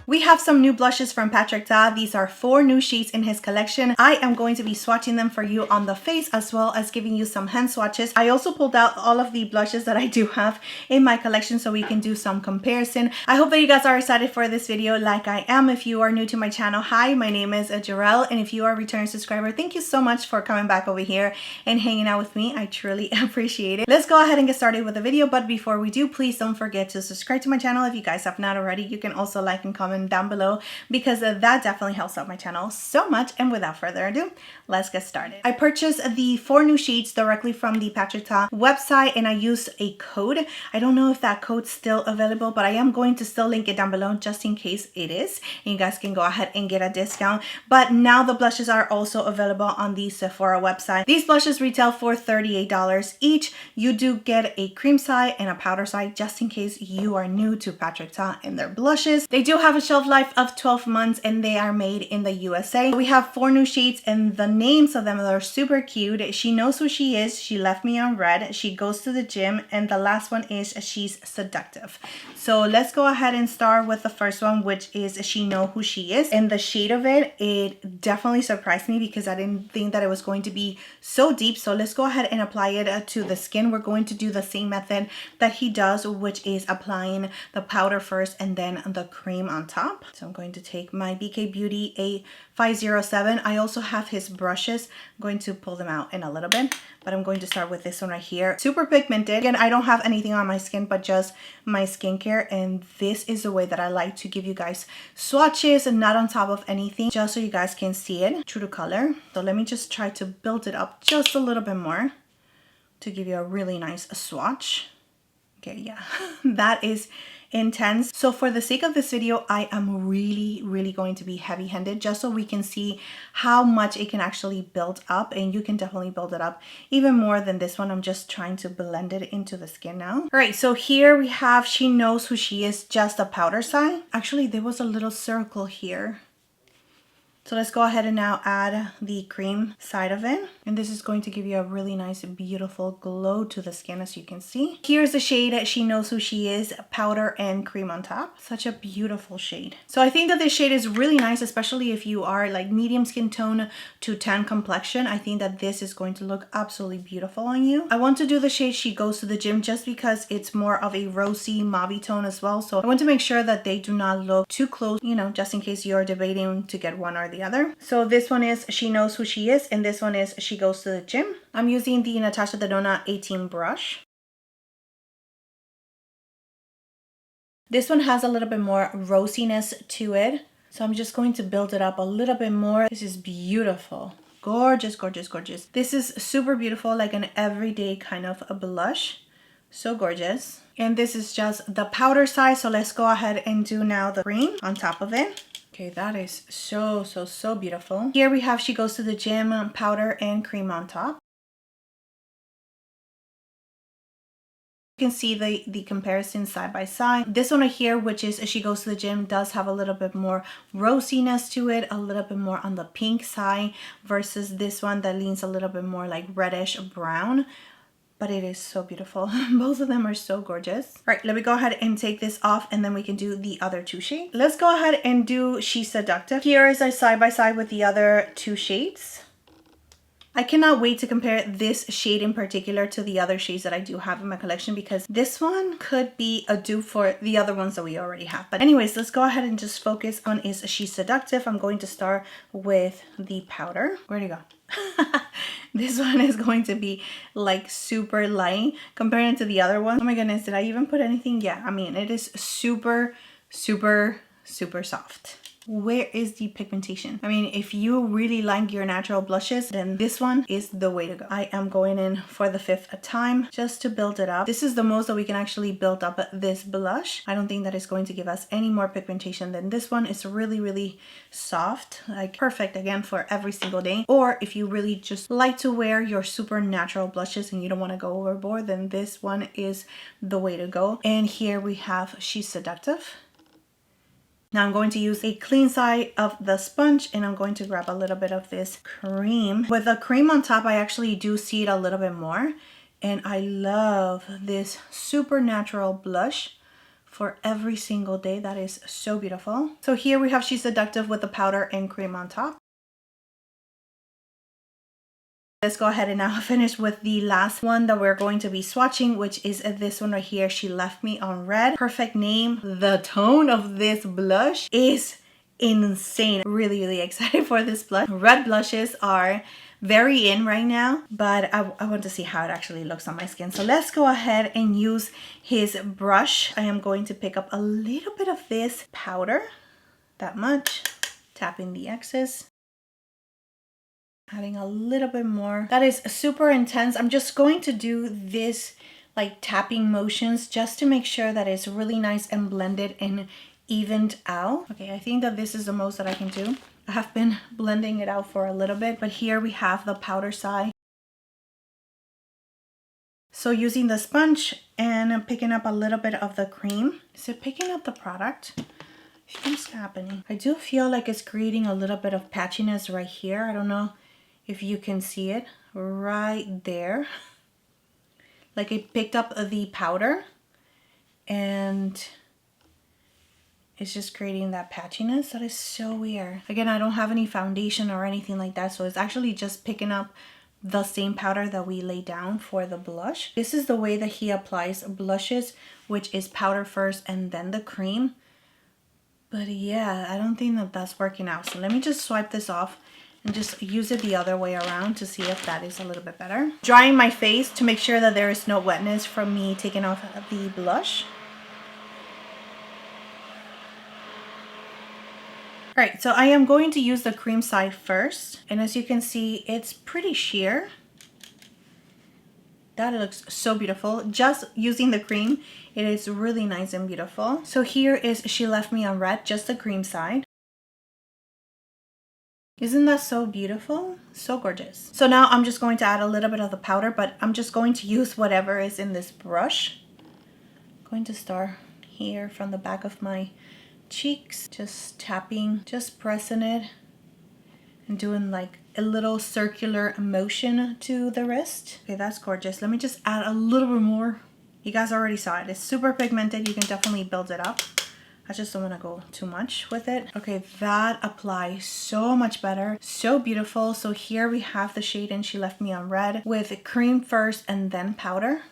We have some new blushes from Patrick Ta. These are 4 new shades in his collection. I am going to be swatching them for you on the face as well as giving you some hand swatches. I also pulled out all of the blushes that I do have in my collection so we can do some comparison. I hope that you guys are excited for this video like I am. If you are new to my channel, hi, my name is Jarrell, and if you are a return subscriber, thank you so much for coming back over here and hanging out with me. I truly appreciate it. Let's go ahead and get started with the video, but before we do, please don't forget to subscribe to my channel if you guys have not already. You can also like and comment down below because that definitely helps out my channel so much. And without further ado, let's get started. I purchased the 4 new shades directly from the Patrick Ta website, and I used a code. I don't know if that code's still available, but I am going to still link it down below just in case it is, and you guys can go ahead and get a discount. But now the blushes are also available on the Sephora website. These blushes retail for $38 each. You do get a cream side and a powder side just in case you are new to Patrick Ta and their blushes. They do have a shelf life of 12 months and they are made in the USA. We have 4 new shades and the names of them are super cute. She Knows Who She Is, She Left Me on Red, She Goes to the Gym, and the last one is She's Seductive. So let's go ahead and start with the first one, which is She Know Who She Is. And the shade of it definitely surprised me because I didn't think that it was going to be so deep. So let's go ahead and apply it to the skin. We're going to do the same method that he does, which is applying the powder first and then the cream on top. So I'm going to take my BK Beauty A507. I also have his brushes. I'm going to pull them out in a little bit, but I'm going to start with this one right here. Super pigmented. Again, I don't have anything on my skin but just my skincare, and this is the way that I like to give you guys swatches and not on top of anything, just so you guys can see it true to color. So let me just try to build it up just a little bit more to give you a really nice swatch. Okay, yeah, that is intense. So for the sake of this video, I am really going to be heavy-handed just so we can see how much it can actually build up, and you can definitely build it up even more than this one. I'm just trying to blend it into the skin now. All right, so here we have She Knows Who She Is, just a powder side. Actually, there was a little circle here. So let's go ahead and now add the cream side of it. And this is going to give you a really nice, beautiful glow to the skin, as you can see. Here's the shade She Knows Who She Is, powder and cream on top. Such a beautiful shade. So I think that this shade is really nice, especially if you are like medium skin tone to tan complexion. I think that this is going to look absolutely beautiful on you. I want to do the shade She Goes to the Gym just because it's more of a rosy mauve tone as well. So I want to make sure that they do not look too close, you know, just in case you're debating to get one or the other. So this one is She Knows Who She Is, and this one is She Goes to the Gym. I'm using the Natasha Denona 18 brush. This one has a little bit more rosiness to it, so I'm just going to build it up a little bit more. This is beautiful. Gorgeous, gorgeous, gorgeous. This is super beautiful, like an everyday kind of a blush. So gorgeous. And this is just the powder side, so let's go ahead and do now the cream on top of it. Okay, that is so beautiful. Here we have She Goes to the Gym, powder and cream on top. You can see the comparison side by side. This one right here, which is She Goes to the Gym, does have a little bit more rosiness to it, a little bit more on the pink side versus this one that leans a little bit more like reddish brown. But it is so beautiful. Both of them are so gorgeous. All right, let me go ahead and take this off and then we can do the other 2 shades. Let's go ahead and do She's Seductive. Here is a side by side with the other 2 shades. I cannot wait to compare this shade in particular to the other shades that I do have in my collection, because this one could be a dupe for the other ones that we already have. But anyways, let's go ahead and just focus on is She's Seductive. I'm going to start with the powder. Where'd it go? This one is going to be like super light compared to the other one. Oh my goodness, did I even put anything? Yeah, I mean, it is super soft. Where is the pigmentation? I mean, if you really like your natural blushes, then this one is the way to go. I am going in for the 5th time just to build it up. This is the most that we can actually build up this blush. I don't think that it's going to give us any more pigmentation than this one. It's really soft, like perfect again for every single day. Or if you really just like to wear your super natural blushes and you don't want to go overboard, then this one is the way to go. And here we have She's Seductive. Now I'm going to use a clean side of the sponge and I'm going to grab a little bit of this cream. With the cream on top, I actually do see it a little bit more. And I love this super natural blush for every single day. That is so beautiful. So here we have She's Seductive with the powder and cream on top. Let's go ahead and now finish with the last one that we're going to be swatching, which is this one right here, She Left Me on Red. Perfect name. The tone of this blush is insane. Really excited for this blush. Red blushes are very in right now, but I want to see how it actually looks on my skin. So let's go ahead and use his brush. I am going to pick up a little bit of this powder, that much, tapping the excess. Adding a little bit more. That is super intense. I'm just going to do this like tapping motions just to make sure that it's really nice and blended and evened out. Okay, I think that this is the most that I can do. I have been blending it out for a little bit, but here we have the powder side. So using the sponge and picking up a little bit of the cream. Is it picking up the product? What's happening? I do feel like it's creating a little bit of patchiness right here. I don't know if you can see it right there. Like it picked up the powder and it's just creating that patchiness. That is so weird. Again, I don't have any foundation or anything like that, so it's actually just picking up the same powder that we laid down for the blush. This is the way that he applies blushes, which is powder first and then the cream. But yeah, I don't think that that's working out. So let me just swipe this off and just use it the other way around to see if that is a little bit better. Drying my face to make sure that there is no wetness from me taking off the blush. All right, so I am going to use the cream side first. And as you can see, it's pretty sheer. That looks so beautiful. Just using the cream, it is really nice and beautiful. So here is She Left Me on Red, just the cream side. Isn't that so beautiful? So gorgeous. So now I'm just going to add a little bit of the powder, but I'm just going to use whatever is in this brush. I'm going to start here from the back of my cheeks, just tapping, just pressing it and doing like a little circular motion to the wrist. Okay, that's gorgeous. Let me just add a little bit more. You guys already saw it. It's super pigmented. You can definitely build it up. I just don't want to go too much with it. Okay, that applies so much better. So beautiful. So here we have the shade in She Left Me on Red with cream first and then powder.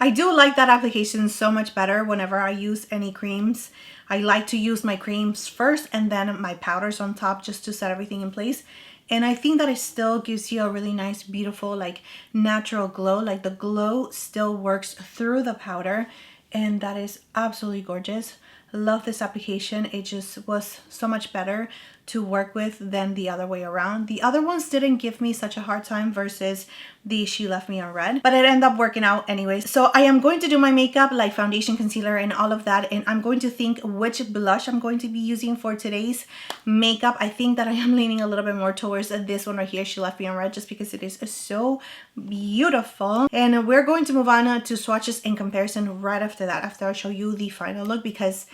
I do like that application so much better whenever I use any creams. I like to use my creams first and then my powders on top just to set everything in place. And I think that it still gives you a really nice, beautiful, like natural glow. Like the glow still works through the powder. And that is absolutely gorgeous. Love this application. It just was so much better to work with than the other way around. The other ones didn't give me such a hard time versus the She Left Me on Red, but it ended up working out anyways. So I am going to do my makeup, like foundation, concealer, and all of that, and I'm going to think which blush I'm going to be using for today's makeup. I think that I am leaning a little bit more towards this one right here, She Left Me on Red, just because it is so beautiful. And we're going to move on to swatches in comparison right after that, after I show you the final look, because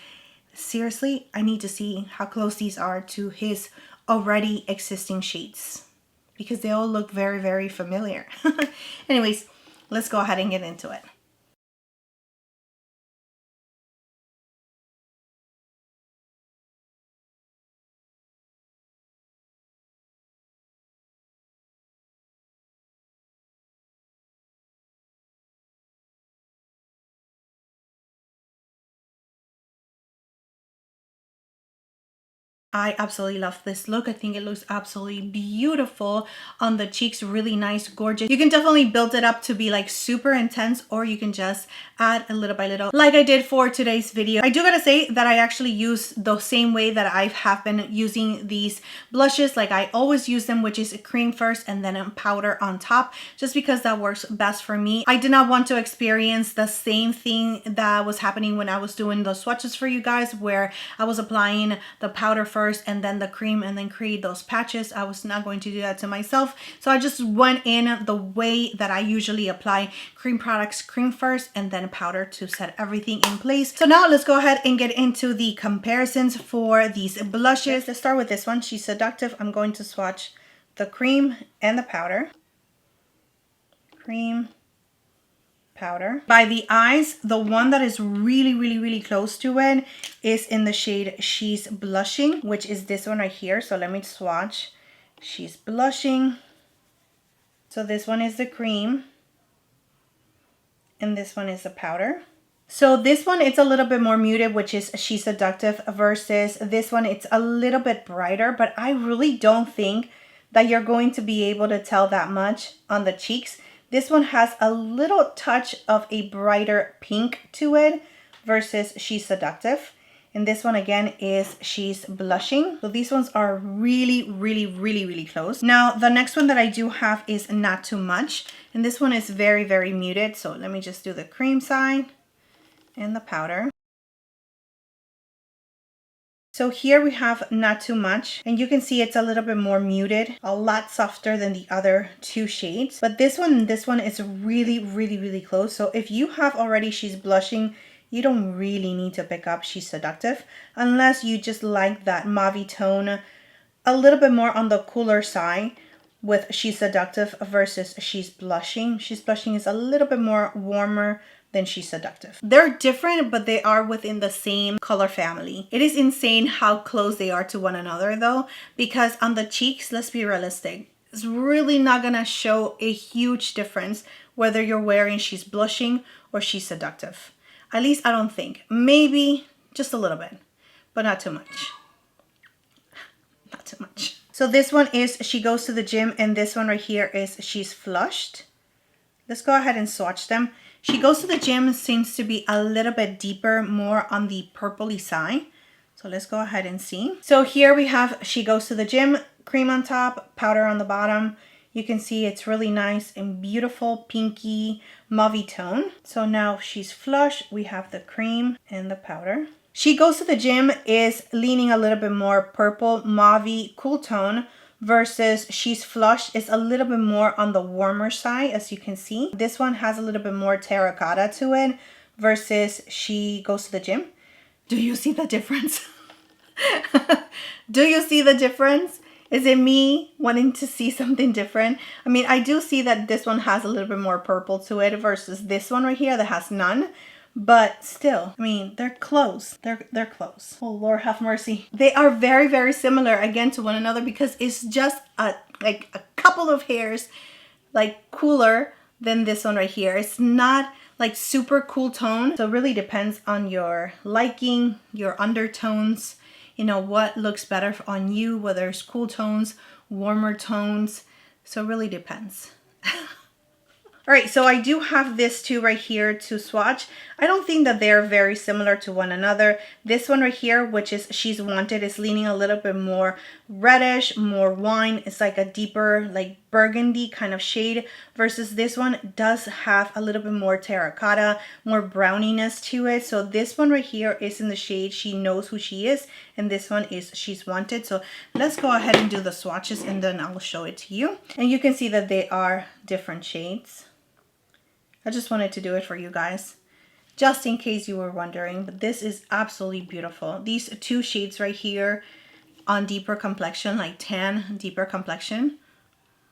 seriously, I need to see how close these are to his already existing shades, because they all look very, very familiar. Anyways, let's go ahead and get into it. I absolutely love this look. I think it looks absolutely beautiful on the cheeks. Really nice, gorgeous. You can definitely build it up to be like super intense, or you can just add a little by little like I did for today's video. I do gotta say that I actually use the same way that I have been using these blushes. Like I always use them, which is a cream first and then a powder on top, just because that works best for me. I did not want to experience the same thing that was happening when I was doing the swatches for you guys, where I was applying the powder first and then the cream and then create those patches. I was not going to do that to myself, so I just went in the way that I usually apply cream products, cream first and then powder to set everything in place. So now let's go ahead and get into the comparisons for these blushes. Let's start with this one, She's Seductive. I'm going to swatch the cream and the powder. Cream powder. By the eyes, the one that is really close to it is in the shade She's Blushing, which is this one right here. So let me swatch. She's Blushing. So this one is the cream. And this one is the powder. So this one, it's a little bit more muted, which is She's Seductive, versus this one, it's a little bit brighter, but I really don't think that you're going to be able to tell that much on the cheeks. This one has a little touch of a brighter pink to it versus She's Seductive. And this one again is She's Blushing. So these ones are really close. Now, the next one that I do have is Not Too Much. And this one is very muted. So let me just do the cream side and the powder. So here we have Not Too Much, and you can see it's a little bit more muted, a lot softer than the other two shades. But this one and this one is really close. So if you have already She's Blushing, you don't really need to pick up She's Seductive unless you just like that mauve tone a little bit more on the cooler side with She's Seductive versus She's Blushing. She's Blushing is a little bit more warmer than She's Seductive. They're different, but they are within the same color family. It is insane how close they are to one another though, because on the cheeks, let's be realistic, it's really not gonna show a huge difference whether you're wearing She's Blushing or She's Seductive. At least I don't think. Maybe just a little bit, but not too much. Not too much. So this one is She Goes to the Gym, and this one right here is She's Flushed. Let's go ahead and swatch them. She Goes to the Gym seems to be a little bit deeper, more on the purpley side. So let's go ahead and see. So here we have She Goes to the Gym, cream on top, powder on the bottom. You can see it's really nice and beautiful pinky mauve tone. So now She's Flushed, we have the cream and the powder. She Goes to the Gym is leaning a little bit more purple mauve cool tone, versus She's Flushed is a little bit more on the warmer side, as you can see. This one has a little bit more terracotta to it versus She Goes to the Gym. Do you see the difference? Do you see the difference? Is it me wanting to see something different? I mean, I do see that this one has a little bit more purple to it versus this one right here that has none. But still, I mean, they're close. They're close. Oh, Lord have mercy. They are very similar again to one another because it's just like a couple of hairs like cooler than this one right here. It's not like super cool tone. So it really depends on your liking, your undertones, you know, what looks better on you, whether it's cool tones, warmer tones. So it really depends. All right, so I do have this two right here to swatch. I don't think that they're very similar to one another. This one right here, which is She's Wanted, is leaning a little bit more reddish, more wine. It's like a deeper, like burgundy kind of shade, versus this one does have a little bit more terracotta, more browniness to it. So this one right here is in the shade She Knows Who She Is, and this one is She's Wanted. So let's go ahead and do the swatches and then I'll show it to you. And you can see that they are different shades. I just wanted to do it for you guys, just in case you were wondering, but this is absolutely beautiful. These two shades right here on deeper complexion, like tan, deeper complexion,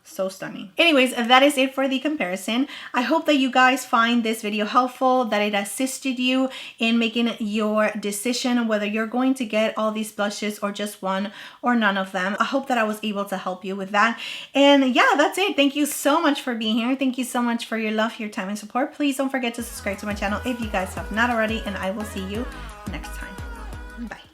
so stunning. Anyways, that is it for the comparison. I hope that you guys find this video helpful, that it assisted you in making your decision whether you're going to get all these blushes or just one or none of them. I hope that I was able to help you with that. And yeah, that's it. Thank you so much for being here. Thank you so much for your love, your time, and support. Please don't forget to subscribe to my channel if you guys have not already, and I will see you next time. Bye.